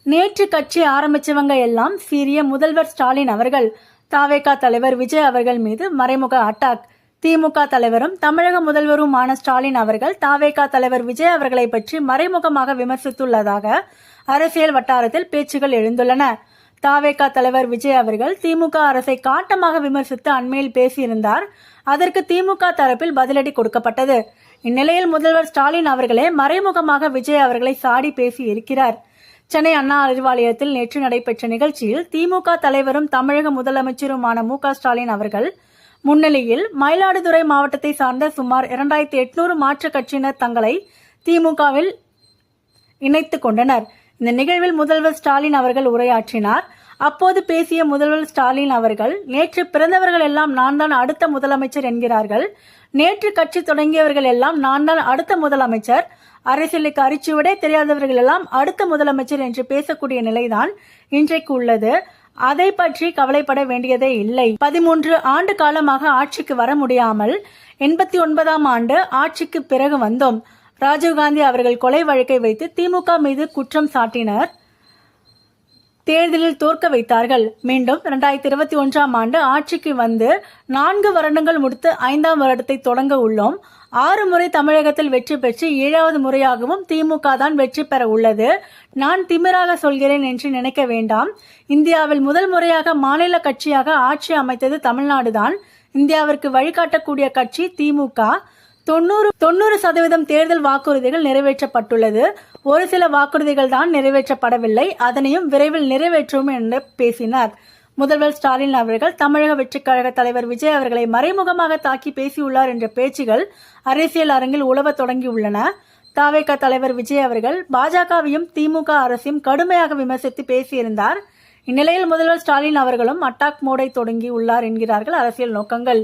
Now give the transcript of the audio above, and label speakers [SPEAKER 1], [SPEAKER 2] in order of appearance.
[SPEAKER 1] நேற்று கட்சி ஆரம்பிச்சவங்க எல்லாம் சீரிய முதல்வர் ஸ்டாலின் அவர்கள். தாவேகா தலைவர் விஜய் அவர்கள் மீது மறைமுக அட்டாக். திமுக தலைவரும் தமிழக முதல்வருமான ஸ்டாலின் அவர்கள் தாவேகா தலைவர் விஜய் அவர்களை பற்றி மறைமுகமாக விமர்சித்துள்ளதாக அரசியல் வட்டாரத்தில் பேச்சுகள் எழுந்துள்ளன. தாவேகா தலைவர் விஜய் அவர்கள் திமுக அரசை காட்டமாக விமர்சித்து அண்மையில் பேசியிருந்தார். அதற்கு திமுக தரப்பில் பதிலடி கொடுக்கப்பட்டது. இந்நிலையில் முதல்வர் ஸ்டாலின் அவர்களே மறைமுகமாக விஜய் அவர்களை சாடி பேசி இருக்கிறார். சென்னை அண்ணா அறிவாலயத்தில் நேற்று நடைபெற்ற நிகழ்ச்சியில் திமுக தலைவரும் தமிழக முதலமைச்சருமான மு.க. ஸ்டாலின் அவர்கள் முன்னிலையில் மயிலாடுதுறை மாவட்டத்தை சார்ந்த சுமார் 2800 மாற்றுக் கட்சியினர் தங்களை திமுகவில் இணைத்துக் கொண்டனர். இந்த நிகழ்வில் முதல்வர் ஸ்டாலின் அவர்கள் உரையாற்றினார். அப்போது பேசிய முதல்வர் ஸ்டாலின் அவர்கள், நேற்று பிறந்தவர்கள் எல்லாம் நான் தான் அடுத்த முதலமைச்சர் என்கிறார்கள். நேற்று கட்சி தொடங்கியவர்கள் எல்லாம் நான் தான் அடுத்த முதலமைச்சர், அரசியலுக்கு அரிச்சுவடே தெரியாதவர்கள் எல்லாம் அடுத்த முதலமைச்சர் என்று பேசக்கூடிய நிலைதான் இன்றைக்கு உள்ளது. அதை பற்றி கவலைப்பட வேண்டியதே இல்லை. 13 ஆண்டு காலமாக ஆட்சிக்கு வர முடியாமல் 89ஆம் ஆண்டு ஆட்சிக்கு பிறகு வந்தோம். ராஜீவ்காந்தி அவர்கள் கொலை வழக்கை வைத்து திமுக மீது குற்றம் சாட்டினர். தேர்தலில் தோற்க வைத்தார்கள். மீண்டும் 2021ஆம் ஆண்டு ஆட்சிக்கு வந்து 4 வருடங்கள் முடித்து 5ஆம் வருடத்தை தொடங்க உள்ளோம். 6 முறை தமிழகத்தில் வெற்றி பெற்று 7வது முறையாகவும் திமுக தான் வெற்றி பெற உள்ளது. நான் திமிராக சொல்கிறேன் என்று நினைக்க வேண்டாம். இந்தியாவில் முதல் முறையாக மாநில கட்சியாக ஆட்சி அமைத்தது தமிழ்நாடுதான். இந்தியாவிற்கு வழிகாட்டக்கூடிய கட்சி திமுக. 90% தேர்தல் வாக்குறுதிகள் நிறைவேற்றப்பட்டுள்ளது. ஒரு சில வாக்குறுதிகள் தான் நிறைவேற்றப்படவில்லை. அதனையும் விரைவில் நிறைவேற்றும் என்று பேசினார். முதல்வர் ஸ்டாலின் அவர்கள் தமிழக வெற்றிக் கழக தலைவர் விஜய் அவர்களை மறைமுகமாக தாக்கி பேசியுள்ளார் என்ற பேச்சுகள் அரசியல் அரங்கில் உலவ தொடங்கியுள்ளன. தாவேகா தலைவர் விஜய் அவர்கள் பாஜகவையும் திமுக அரசையும் கடுமையாக விமர்சித்து பேசியிருந்தார். இந்நிலையில் முதல்வர் ஸ்டாலின் அவர்களும் அட்டாக் மோடை தொடங்கி உள்ளார் என்கிறார்கள் அரசியல் நோக்கங்கள்.